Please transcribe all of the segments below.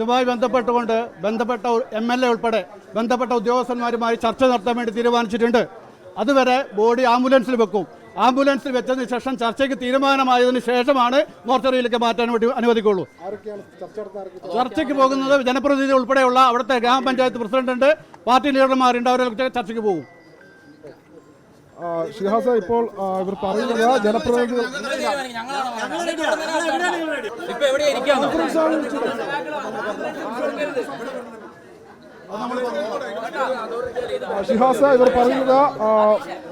ഇതുമായി ബന്ധപ്പെട്ട MLA ഉൾപ്പെടെ ബന്ധപ്പെട്ട ഉദ്യോഗസ്ഥന്മാരുമായി ചർച്ച നടത്താൻ വേണ്ടി തീരുമാനിച്ചിട്ടുണ്ട്. അതുവരെ ബോഡി ആംബുലൻസിൽ വെക്കും. ആംബുലൻസിൽ വെച്ചതിന് ശേഷം ചർച്ചയ്ക്ക് തീരുമാനമായതിനു ശേഷമാണ് മോർച്ചറിയിലേക്ക് മാറ്റാൻ വേണ്ടി അനുവദിക്കുള്ളൂ. ചർച്ചയ്ക്ക് പോകുന്നത് ജനപ്രതിനിധി ഉൾപ്പെടെയുള്ള അവിടുത്തെ ഗ്രാമപഞ്ചായത്ത് പ്രസിഡന്റ്, പാർട്ടി ലീഡർമാരുണ്ട്. അവരൊക്കെ ചർച്ചയ്ക്ക് പോകും. ഷിഹാസ, ഇപ്പോൾ ഇവർ പറയുന്നത് ജനപ്രതിനിധികൾ ഷിഹാസ ഇവർ പറയുന്നത്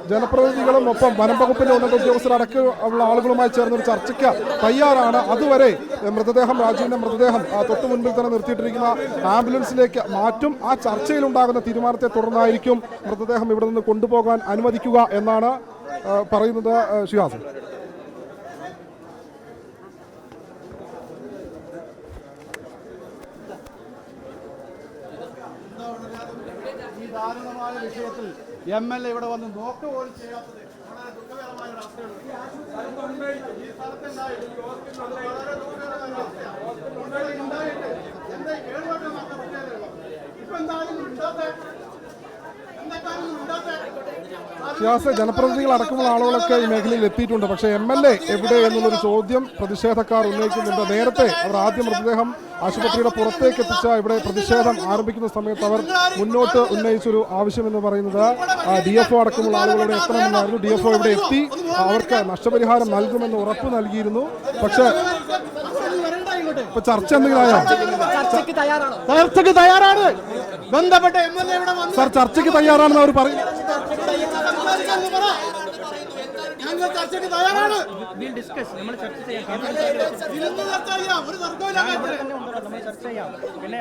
ജനപ്രതിനിധികളും ഒപ്പം വനം വകുപ്പിന്റെ ഉന്നത ഉദ്യോഗസ്ഥരടക്കമുള്ള ആളുകളുമായി ചേർന്നൊരു ചർച്ചയ്ക്ക് തയ്യാറാണ്. അതുവരെ രാജുവിന്റെ മൃതദേഹം തൊട്ടു മുൻപിൽ തന്നെ നിർത്തിയിട്ടിരിക്കുന്ന ആംബുലൻസിലേക്ക് മാറ്റും. ആ ചർച്ചയിലുണ്ടാകുന്ന തീരുമാനത്തെ തുടർന്നായിരിക്കും മൃതദേഹം ഇവിടെ നിന്ന് കൊണ്ടുപോകാൻ അനുവദിക്കുക എന്നാണ് പറയുന്നത്. ഷിഹാസ്, ഈ ദാരുണമായ വിഷയത്തിൽ MLA ഇവിടെ വന്ന് നോക്ക് പോലും ചെയ്യാത്തത് വളരെ ദുഃഖകരമായ ഒരു അവസ്ഥയാണ്. ഈ സ്ഥലത്തുണ്ടായിട്ട് വളരെ ദുഃഖകരമായ അവസ്ഥയാണ്. എന്താ 7 വട്ടം നഷ്ടപ്പെട്ടത്? ഇപ്പൊ എന്തായാലും ജനപ്രതിനിധികൾ അടക്കമുള്ള ആളുകളൊക്കെ ഈ മേഖലയിൽ എത്തിയിട്ടുണ്ട്. പക്ഷേ MLA എവിടെ എന്നുള്ളൊരു ചോദ്യം പ്രതിഷേധക്കാർ ഉന്നയിക്കുന്നുണ്ട്. നേരത്തെ അവർ ആദ്യം മൃതദേഹം ആശുപത്രിയുടെ പുറത്തേക്ക് എത്തിച്ച ഇവിടെ പ്രതിഷേധം ആരംഭിക്കുന്ന സമയത്ത് അവർ മുന്നോട്ട് ഉന്നയിച്ചൊരു ആവശ്യമെന്ന് പറയുന്നത് DFO അടക്കമുള്ള ആളുകൾ ഇവിടെ എത്തണമെന്നായിരുന്നു. DFO ഇവിടെ എത്തി അവർക്ക് നഷ്ടപരിഹാരം നൽകുമെന്ന് ഉറപ്പ് നൽകിയിരുന്നു. പക്ഷേ ഇപ്പൊ ചർച്ച എന്തെങ്കിലും ചർച്ചയ്ക്ക് തയ്യാറാണ്. ബന്ധപ്പെട്ട MLA ഇവിടെ സാർ ചർച്ചയ്ക്ക് തയ്യാറാണെന്ന് അവർ പറയും. ചർച്ചയ്ക്ക് തയ്യാറാണ്. പിന്നെ